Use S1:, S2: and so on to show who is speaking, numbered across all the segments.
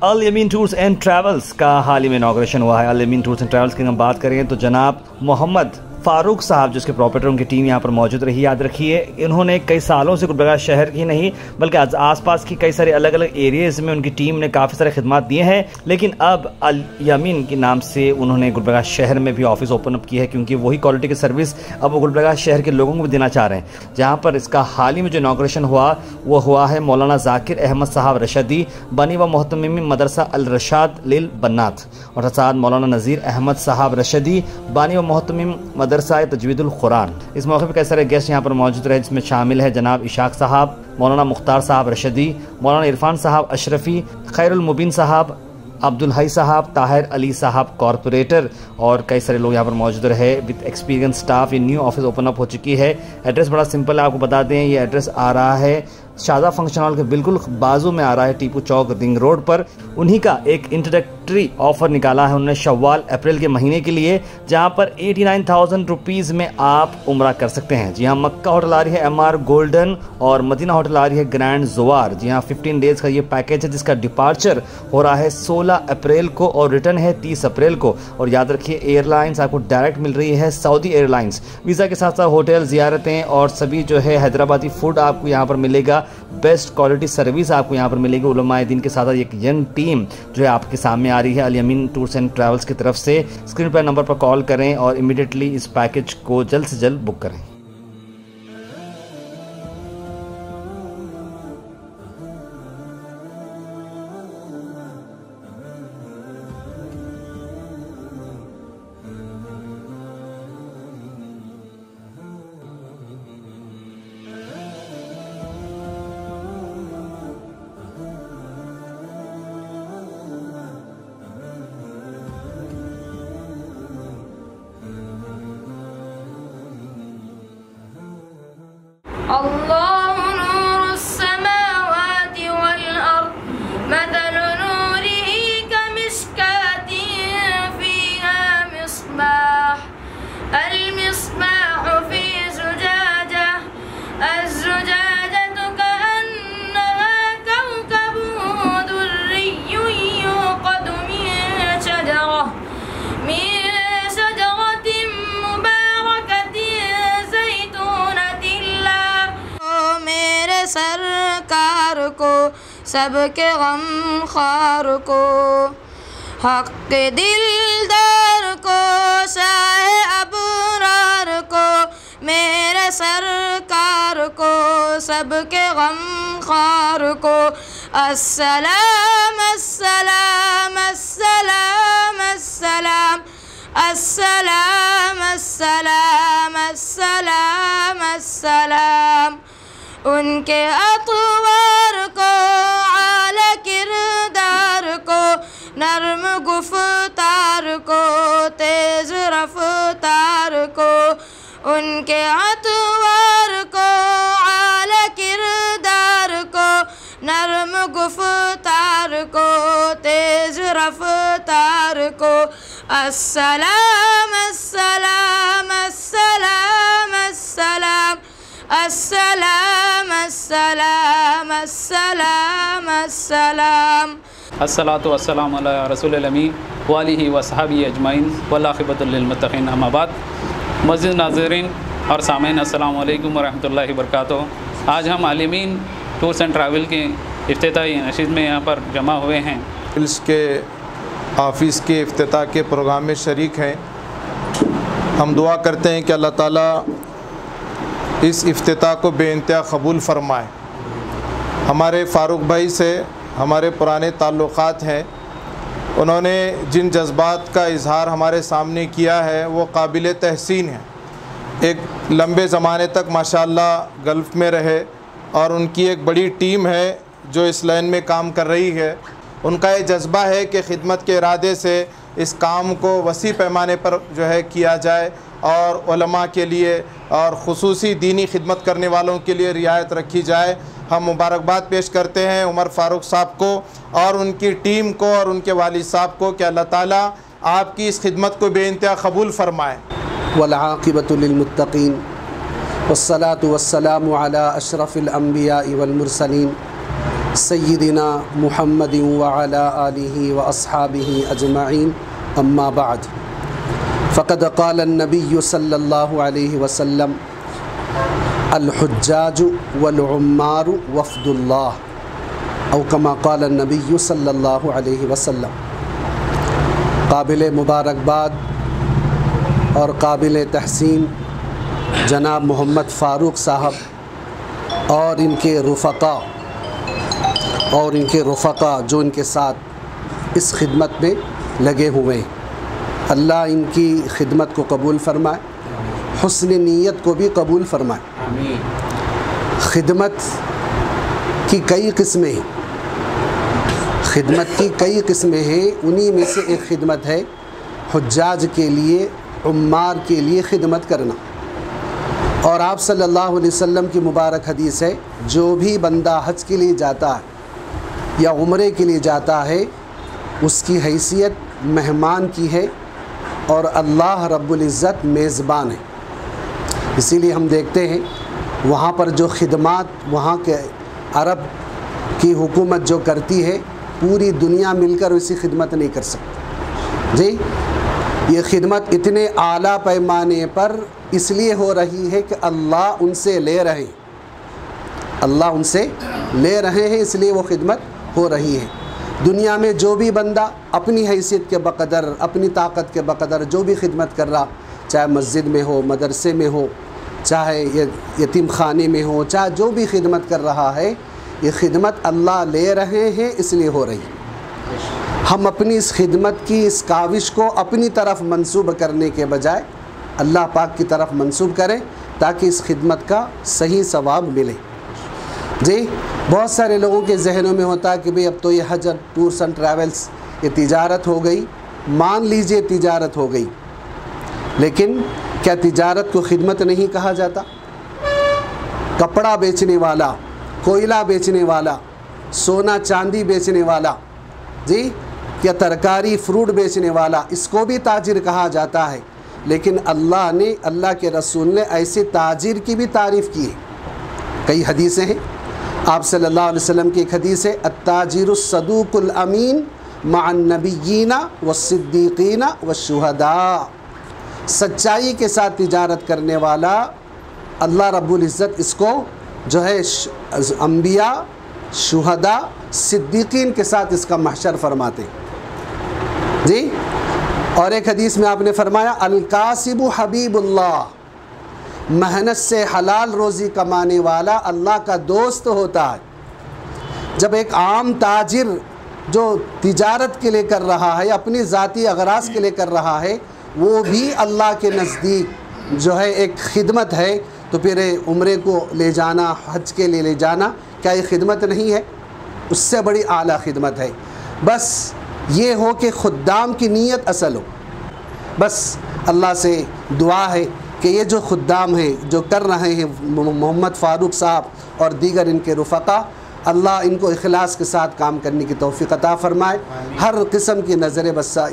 S1: Al Yameen tours and travels का हाल ही में इनॉग्रेशन हुआ है। Al Yameen tours and travels की हम बात करें तो जनाब मोहम्मद फारूक साहब जिसके प्रॉपरेटर उनकी टीम यहाँ पर मौजूद रही। याद रखिए इन्होंने कई सालों से गुलबर्गा शहर ही नहीं बल्कि आसपास की कई सारे अलग अलग एरियाज़ में उनकी टीम ने काफ़ी सारे खिदमात दिए हैं, लेकिन अब अल यमीन के नाम से उन्होंने गुलबर्गा शहर में भी ऑफिस ओपन अप किया है, क्योंकि वही क्वालिटी की सर्विस अब वो गुलबर्गा शहर के लोगों को भी देना चाह रहे हैं। जहाँ पर इसका हाल ही में जो इनॉग्रेशन हुआ वो हुआ है मौलाना जाकिर अहमद साहब रशदी बनी व मोहतमिम मदरसा अल रशाद लिल बन्नात और साथ मौलाना नज़ीर अहमद साहब रशदी बानी व मोहतमिम मदरसा तजवीदुल कुरान। इस मौके पर कई सारे गेस्ट यहाँ पर मौजूद रहे, जिसमें शामिल है जनाब इशाक साहब, मौलाना मुख्तार साहब रशदी, मौलाना इरफान साहब अशरफी, खैरुल मुबीन साहब, अब्दुल हई साहब, ताहिर अली साहब कॉरपोरेटर और कई सारे लोग यहाँ पर मौजूद रहे विद एक्सपीरियंस स्टाफ। ये न्यू ऑफिस ओपन अप हो चुकी है। एड्रेस बड़ा सिंपल है, आपको बता दें ये एड्रेस आ रहा है शादा फंक्शन हॉल के बिल्कुल बाजू में आ रहा है, टीपू चौक रिंग रोड पर। उन्हीं का एक इंट्रोडक्टरी ऑफर निकाला है उन्होंने शव्वाल अप्रैल के महीने के लिए, जहां पर 89,000 रुपीज़ में आप उम्रा कर सकते हैं। जी हाँ, मक्का होटल आ रही है MR गोल्डन और मदीना होटल आ रही है ग्रैंड जोआर। जी हाँ, 15 डेज़ का ये पैकेज है जिसका डिपार्चर हो रहा है 16 अप्रैल को और रिटर्न है 30 अप्रैल को। और याद रखिए एयरलाइंस आपको डायरेक्ट मिल रही है सऊदी एयरलाइंस। वीज़ा के साथ साथ होटल ज़ियारतें और सभी जो है हैदराबादी फूड आपको यहाँ पर मिलेगा, बेस्ट क्वालिटी सर्विस आपको यहाँ पर मिलेगी। उलमाए दीन के साथ एक यंग टीम जो है आपके सामने आ रही है Al Yameen tours and travels की तरफ से। स्क्रीन पर नंबर पर कॉल करें और इमीडिएटली इस पैकेज को जल्द से जल्द बुक करें।
S2: الله نور السماوات والأرض مثل نوره كمشكاة فيها مصباح المصباح في زجاجة الزجاجة كأنها كوكب دري يوقد من شجرة سرکار کو سب کے غم خوار کو حق دلدار کو شاہ ابرار کو میرے سرکار کو سب کے غم خوار کو السلام السلام السلام السلام السلام السلام السلام السلام ان کے اطوار کو اعلی کردار کو نرم گفتار کو تیز رفتار کو ان کے اطوار کو اعلی کردار کو نرم گفتار کو تیز رفتار کو السلام السلام السلام السلام السلام السلام السلام السلام
S3: الصلاۃ والسلام علی رسول الامین وآلہ وصحبہ اجمعین والعاقبۃ للمتقین، اما بعد۔ معزز ناظرین اور سامعین السلام علیکم ورحمۃ اللہ وبرکاتہ۔ آج ہم ال یمین ٹورس اینڈ ٹریول کے افتتاحی نشست میں یہاں پر جمع ہوئے ہیں۔
S4: اس کے آفس کے افتتاح کے پروگرام میں شریک ہیں۔ ہم دعا کرتے ہیں کہ اللہ تعالیٰ اس افتتاح کو بے انتہا قبول فرمائے۔ ہمارے فاروق بھائی سے ہمارے پرانے تعلقات ہیں، انہوں نے جن جذبات کا اظہار ہمارے سامنے کیا ہے وہ قابل تحسین ہے۔ ایک لمبے زمانے تک ماشاءاللہ گلف میں رہے اور ان کی ایک بڑی ٹیم ہے جو اس لائن میں کام کر رہی ہے۔ ان کا یہ جذبہ ہے کہ خدمت کے ارادے سے اس کام کو وسیع پیمانے پر جو ہے کیا جائے اور علماء کے لیے اور خصوصی دینی خدمت کرنے والوں کے لیے رعایت رکھی جائے۔ ہم مبارکباد پیش کرتے ہیں عمر فاروق صاحب کو اور ان کی ٹیم کو اور ان کے والد صاحب کو کہ اللہ تعالیٰ آپ کی اس خدمت کو بے انتہا قبول فرمائے۔
S5: والعاقبۃ للمتقین والصلاة والسلام علی اشرف الانبیاء والمرسلین सय्यिदिना मुहम्मदिन व अला आलिहि व अस्हाबिहि अजमईन अम्मा बाद फ़क़द क़ाल अन्नबिय्यु सल्लल्लाहु अलैहि वसल्लम अल-हुज्जाजु वल-उम्मारु वफ़दुल्लाह औ कमा क़ाल अन्नबिय्यु सल्लल्लाहु अलैहि वसल्लम। काबिल मुबारकबाद और काबिल तहसीन जनाब मोहम्मद फ़ारूक साहब और इनके रुफ़क़ा जो इनके साथ इस खिदमत में लगे हुए हैं, अल्लाह इनकी खिदमत को कबूल फ़रमाए, हुस्न नीयत को भी कबूल फ़रमाए। खिदमत की कई किस्में हैं, खिदमत की कई किस्में हैं। उन्हीं में से एक खिदमत है हुज्जाज के लिए, उम्मार के लिए खिदमत करना। और आप सल्लल्लाहु अलैहि वसल्लम की मुबारक हदीस है, जो भी बंदा हज के लिए जाता है या उम्रे के लिए जाता है, उसकी हैसियत मेहमान की है और अल्लाह रब्बुल इज़्ज़त मेज़बान है। इसीलिए हम देखते हैं वहाँ पर जो खिदमात वहाँ के अरब की हुकूमत जो करती है, पूरी दुनिया मिलकर वैसी खिदमत नहीं कर सकती जी। ये खिदमत इतने आला पैमाने पर इसलिए हो रही है कि अल्लाह उनसे ले रहे हैं, अल्लाह उनसे ले रहे हैं, इसलिए वो खिदमत हो रही है। दुनिया में जो भी बंदा अपनी हैसियत के बक़दर, अपनी ताकत के बक़दर जो भी खिदमत कर रहा, चाहे मस्जिद में हो, मदरसे में हो, चाहे यतीम खाने में हो, चाहे जो भी खिदमत कर रहा है, ये खिदमत अल्लाह ले रहे हैं इसलिए हो रही है। हम अपनी इस खिदमत की इस काविश को अपनी तरफ मंसूब करने के बजाय अल्लाह पाक की तरफ मंसूब करें, ताकि इस खिदमत का सही सवाब मिले जी। बहुत सारे लोगों के जहनों में होता है कि भाई अब तो ये हज टूर्स एंड ट्रैवल्स ये तिजारत हो गई। मान लीजिए तिजारत हो गई, लेकिन क्या तिजारत को खिदमत नहीं कहा जाता? कपड़ा बेचने वाला, कोयला बेचने वाला, सोना चांदी बेचने वाला जी, या तरकारी फ्रूट बेचने वाला, इसको भी ताजिर कहा जाता है। लेकिन अल्लाह ने, अल्लाह के रसूल ने ऐसे ताजिर की भी तारीफ़ की है। कई हदीसें हैं, आप सल्लल्लाहु अलैहि वसल्लम की एक हदीस है, अत्ताजिरुस सदूकुल अमीन मअन नबिय्यीना वस्सिद्दीक़ीना वश्शुहदा। सच्चाई के साथ तिजारत करने वाला अल्लाह रब्बुल इज़्ज़त इसको जो है अंबिया, शुहदा, सिद्दीकीन के साथ इसका महशर फरमाते जी। और एक हदीस में आपने फरमाया, अल-कासिबु हबीबुल्लाह, मेहनत से हलाल रोज़ी कमाने वाला अल्लाह का दोस्त होता है। जब एक आम ताजिर जो तिजारत के लिए कर रहा है, अपनी ज़ाती अगराज़ के लिए कर रहा है, वो भी अल्लाह के नज़दीक जो है एक खिदमत है, तो फिर उम्रे को ले जाना, हज के लिए ले जाना, क्या ये खिदमत नहीं है? उससे बड़ी आला खिदमत है। बस ये हो कि खुद्दाम की नीयत असल हो। बस अल्लाह से दुआ है कि ये जो खुद्दाम हैं, जो कर रहे हैं मोहम्मद फ़ारूक साहब और दीगर इनके रुफ़क़ा, अल्लाह इनको इखलास के साथ काम करने की तौफ़ीक़ अता फ़रमाए। हर किस्म की नज़र बस्सा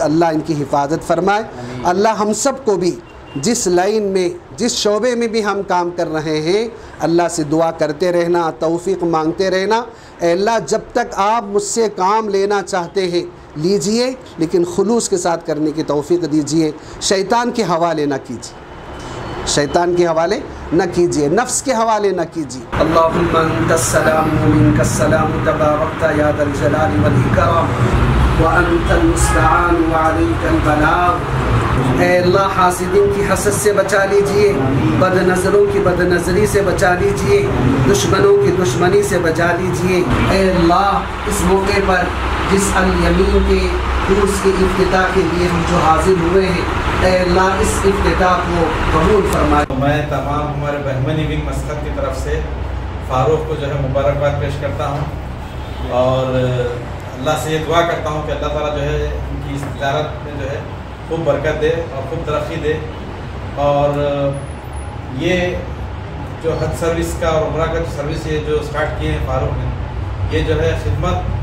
S5: अल्लाह इनकी हिफाजत फ़रमाए। अल्लाह हम सब को भी जिस लाइन में, जिस शोबे में भी हम काम कर रहे हैं, अल्लाह से दुआ करते रहना, तौफ़ीक़ मांगते रहना। ऐ अल्लाह, जब तक आप मुझसे काम लेना चाहते हैं लीजिए, लेकिन खुलूस के साथ करने की तौफ़ीक़ दीजिए। शैतान के हवाले न कीजिए, शैतान के हवाले न कीजिए, नफ्स के हवाले न कीजिए। अल्लाहुम्मा अंतस्सलाम व मिनकस्सलाम तबारकता या दल जलाली वल इकराम व अंतल मुस्तआन व अलैकल बलाग। ऐ अल्लाह, हासिदीन की हसद से बचा लीजिए, बदनज़रों की बदनज़री से बचा लीजिए, दुश्मनों की दुश्मनी से बचा लीजिए। ऐ अल्लाह, इस मौके पर जिस अल यमीन के कोर्स के इफ्तिताह के लिए हम जो हाजिर हुए हैं, ऐ अल्लाह इस इफ्तिताह को कबूल फरमाए।
S6: मैं तमाम हमारे बहमनी विंग मस्कत की तरफ से फ़ारूक को जो है मुबारकबाद पेश करता हूँ और अल्लाह से ये दुआ करता हूँ कि अल्लाह ताला जो है इनकी इस तिजारत में जो है खूब बरकत दे और खूब तरक्की दे। और ये जो हज सर्विस का और उम्रा का जो सर्विस ये जो स्टार्ट किए हैं फ़ारूक ने, ये जो है खिदमत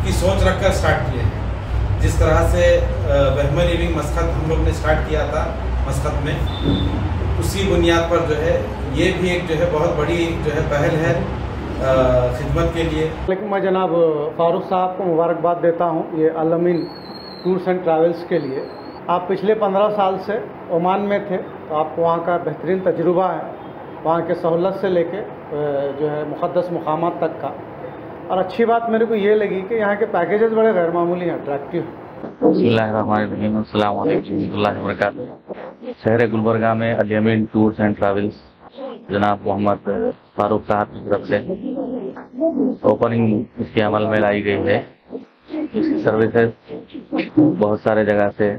S6: की सोच रखकर स्टार्ट किए हैं। जिस तरह से बहमनी लिविंग मस्कत हम लोग ने स्टार्ट किया था मस्कत में, उसी बुनियाद पर जो है ये भी एक जो है बहुत बड़ी जो है पहल है खिदमत के लिए।
S7: लेकिन मैं जनाब फारूक साहब को मुबारकबाद देता हूँ ये अल अमीन टूर्स एंड ट्रैवल्स के लिए। आप पिछले 15 साल से ओमान में थे, तो आपको वहाँ का बेहतरीन तजुर्बा है, वहाँ के सहूलत से लेके जो है मुक़द्दस मकामात तक का। और अच्छी बात मेरे को ये लगी कि यहाँ के पैकेजेस बड़े गैर मामूली हैं, अट्रैक्टिव हैं।
S8: बिस्मिल्लाहिर्रहमानिर्रहीम, अस्सलाम वालेकुम रहमतुल्लाहि व बरकातुहू। शहर गुलबर्गा में अल अमीन टूर्स एंड ट्रैवल्स जनाब मोहम्मद फारूक साहब की तरफ से ओपनिंग इसके अमल में लाई गई है। इसकी सर्विसेज बहुत सारे जगह से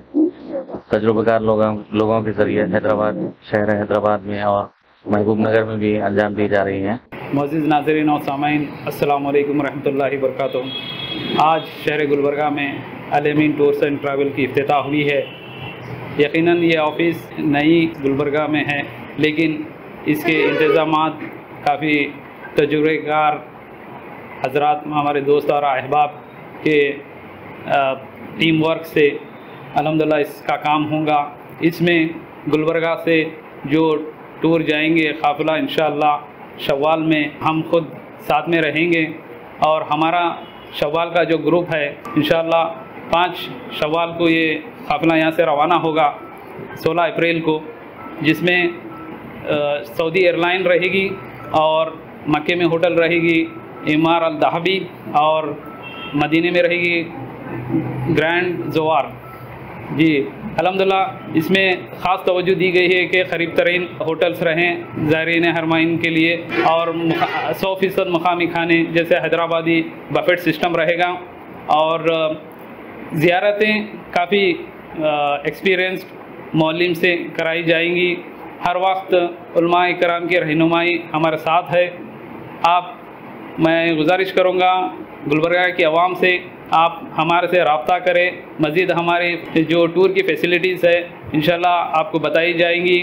S8: तजुर्बेकार लोगों के जरिए शहर हैदराबाद में और महबूब नगर में भी अंजाम दी जा रही हैं।
S3: मुअज़्ज़िज़ नाज़रीन और सामाईन, अस्सलाम वालेकुम रहमतुल्लाहि व बरकातुहू। आज शहर गुलबर्गा में अल अमीन टूर्स एंड ट्रैवल की इफ्तिताह हुई है। यकीनन ये ऑफ़िस नई गुलबर्गा में है, लेकिन इसके इंतज़ामात काफ़ी तजुर्बेकार हज़रात, हमारे दोस्त और अहबाब के टीम वर्क से अल्हम्दुलिल्लाह इसका काम होगा। इसमें गुलबर्गा से जो टूर जाएंगे काफ़िला, इंशाअल्लाह शव्वाल में हम खुद साथ में रहेंगे और हमारा शव्वाल का जो ग्रुप है इंशाअल्लाह 5 शव्वाल को ये काफ़िला यहाँ से रवाना होगा 16 अप्रैल को, जिसमें सऊदी एयरलाइन रहेगी और मक्के में होटल रहेगी इमार अल दहबी और मदीने में रहेगी ग्रैंड ज़ोवार। जी अल्हम्दुलिल्लाह इसमें ख़ास तवज्जो दी गई है कि क़रीब तरीन होटल्स रहें ज़ायरीन हरमैन के लिए और 100% मकामी खाने जैसे हैदराबादी बफेट सिस्टम रहेगा और ज़ियारतें काफ़ी एक्सपीरियंस्ड मौलिम से कराई जाएंगी। हर वक्त उलमाए किराम की रहनुमाई हमारे साथ है। मैं गुजारिश करूँगा गुलबर्गा की आवाम से आप हमारे से रब्ता करें। मज़ीद हमारे जो टूर की फ़ैसिलिटीज़ है इंशाअल्लाह आपको बताई जाएंगी।